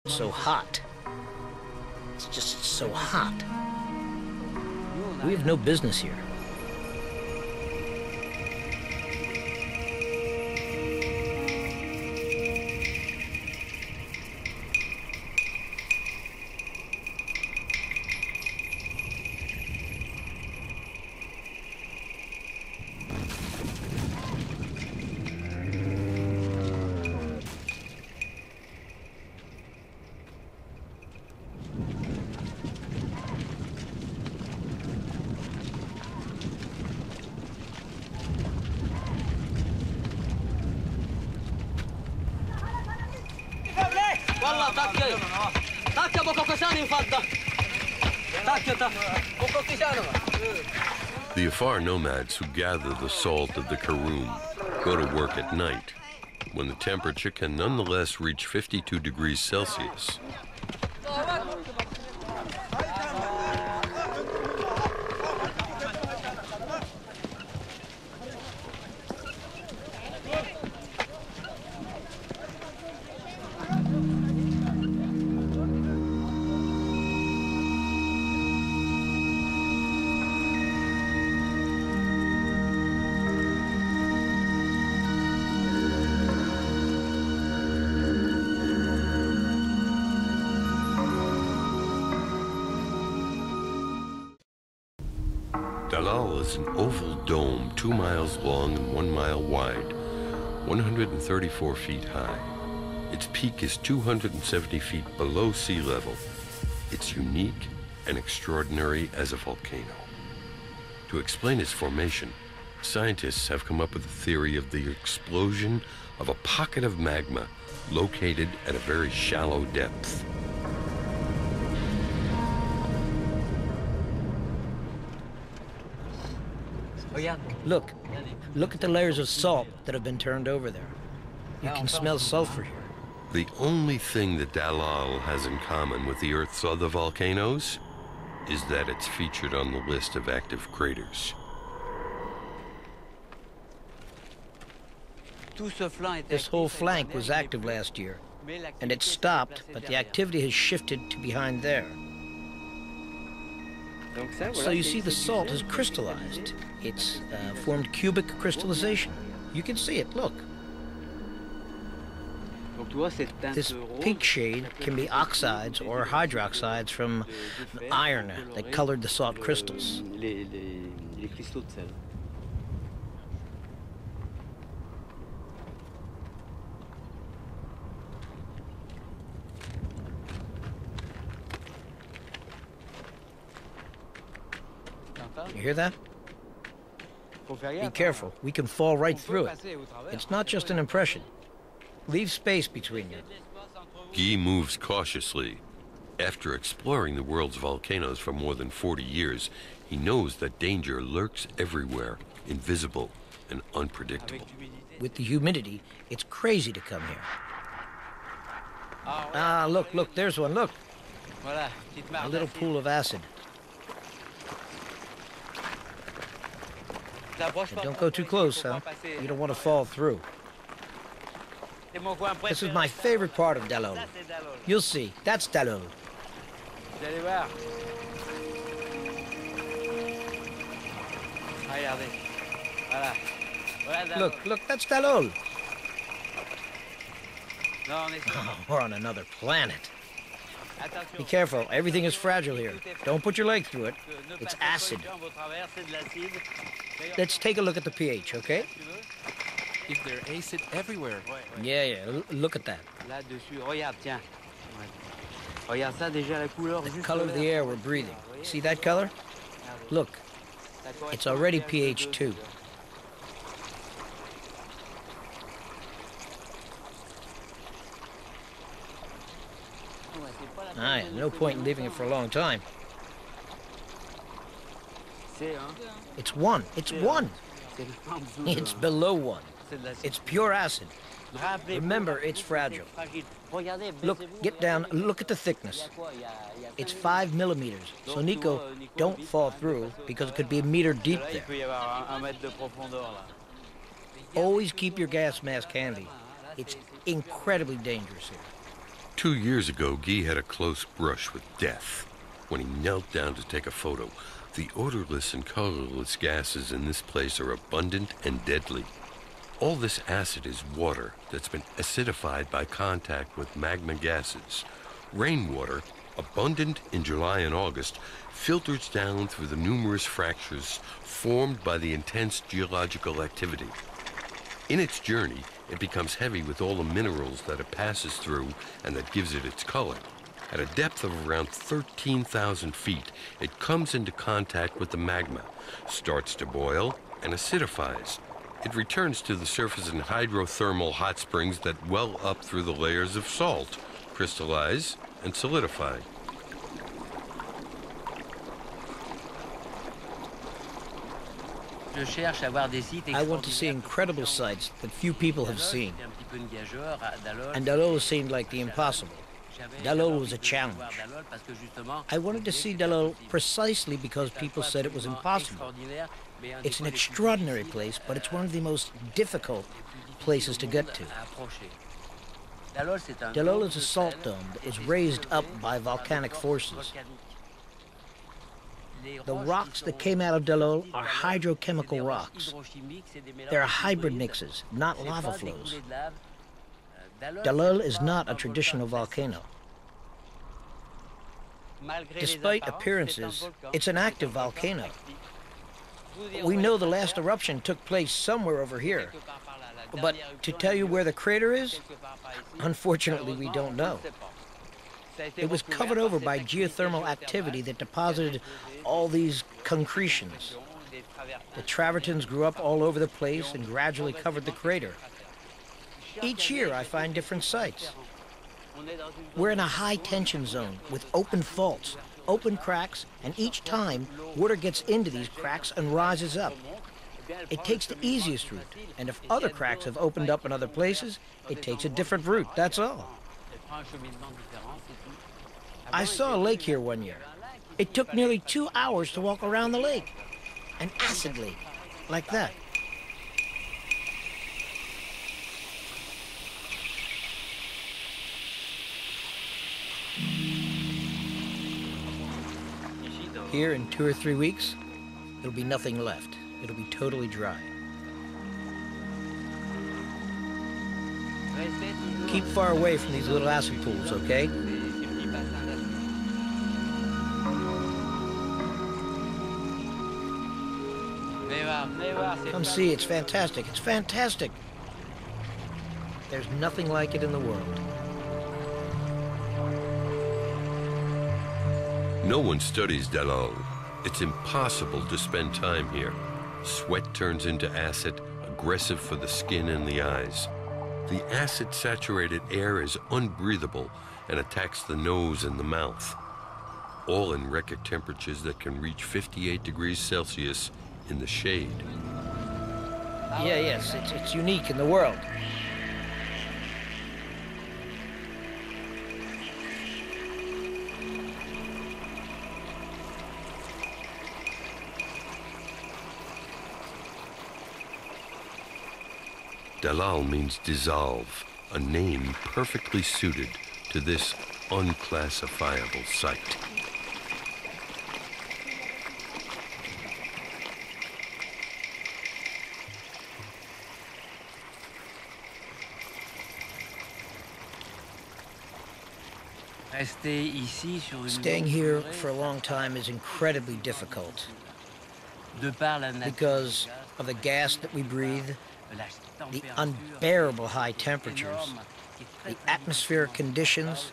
so hot. It's just so hot. We have no business here. The AFAR nomads who gather the salt of the Karun go to work at night, when the temperature can nonetheless reach 52 degrees Celsius. Dalal is an oval dome 2 miles long and 1 mile wide, 134 feet high. Its peak is 270 feet below sea level. It's unique and extraordinary as a volcano. To explain its formation, scientists have come up with a theory of the explosion of a pocket of magma located at a very shallow depth. Look at the layers of salt that have been turned over there. You can smell sulfur here. The only thing that Dalal has in common with the Earth's other volcanoes is that it's featured on the list of active craters. This whole flank was active last year, and it stopped, but the activity has shifted to behind there. So you see the salt has crystallized. It's formed cubic crystallization. You can see it, look. This pink shade can be oxides or hydroxides from iron that colored the salt crystals. You hear that? Be careful, we can fall right through it. It's not just an impression. Leave space between you. Guy moves cautiously. After exploring the world's volcanoes for more than 40 years, he knows that danger lurks everywhere, invisible and unpredictable. With the humidity, it's crazy to come here. Ah, look, there's one, look. A little pool of acid. And don't go too close, huh? You don't want to fall through. This is my favorite part of Dalal. You'll see, that's Dalal. Look, that's Dalal. Oh, we're on another planet. Be careful, everything is fragile here. Don't put your leg through it. It's acid. Let's take a look at the pH, okay? Is there acid everywhere? Yeah, look at that. The color of the air we're breathing. See that color? Look, it's already pH 2. Ah, yeah, no point in leaving it for a long time. It's 1. It's 1. It's below 1. It's pure acid. Remember, it's fragile. Look, get down. Look at the thickness. It's 5 millimeters. So, Nico, don't fall through because it could be a meter deep there. Always keep your gas mask handy. It's incredibly dangerous here. 2 years ago, Guy had a close brush with death when he knelt down to take a photo. The odorless and colorless gases in this place are abundant and deadly. All this acid is water that's been acidified by contact with magma gases. Rainwater, abundant in July and August, filters down through the numerous fractures formed by the intense geological activity. In its journey, it becomes heavy with all the minerals that it passes through and that gives it its color. At a depth of around 13,000 feet, it comes into contact with the magma, starts to boil, and acidifies. It returns to the surface in hydrothermal hot springs that well up through the layers of salt, crystallize, and solidify. I want to see incredible sights that few people have seen. And Dallol seemed like the impossible. Dallol was a challenge. I wanted to see Dallol precisely because people said it was impossible. It's an extraordinary place, but it's one of the most difficult places to get to. Dallol is a salt dome that was raised up by volcanic forces. The rocks that came out of Dallol are hydrochemical rocks. They're hybrid mixes, not lava flows. Dallol is not a traditional volcano. Despite appearances, it's an active volcano. We know the last eruption took place somewhere over here. But to tell you where the crater is, unfortunately we don't know. It was covered over by geothermal activity that deposited all these concretions. The travertines grew up all over the place and gradually covered the crater. Each year I find different sites. We're in a high tension zone with open faults, open cracks, and each time water gets into these cracks and rises up. It takes the easiest route, and if other cracks have opened up in other places, it takes a different route, that's all. I saw a lake here one year. It took nearly 2 hours to walk around the lake. An acid lake, like that. Here in 2 or 3 weeks, there'll be nothing left. It'll be totally dry. Keep far away from these little acid pools, okay? Come see, it's fantastic. It's fantastic. There's nothing like it in the world. No one studies Dallol. It's impossible to spend time here. Sweat turns into acid, aggressive for the skin and the eyes. The acid-saturated air is unbreathable and attacks the nose and the mouth, all in record temperatures that can reach 58 degrees Celsius in the shade. Yes, it's unique in the world. Dallol means dissolve, a name perfectly suited to this unclassifiable site. Staying here for a long time is incredibly difficult because of the gas that we breathe, the unbearable high temperatures, the atmospheric conditions,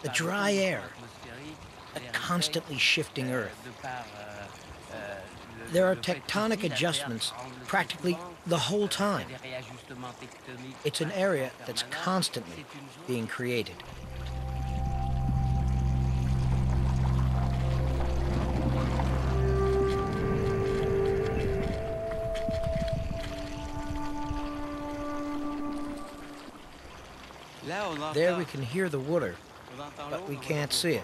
the dry air, a constantly shifting earth. There are tectonic adjustments practically the whole time. It's an area that's constantly being created. There we can hear the water, but we can't see it.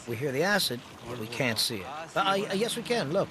We hear the acid, but we can't see it. Yes, we can, look.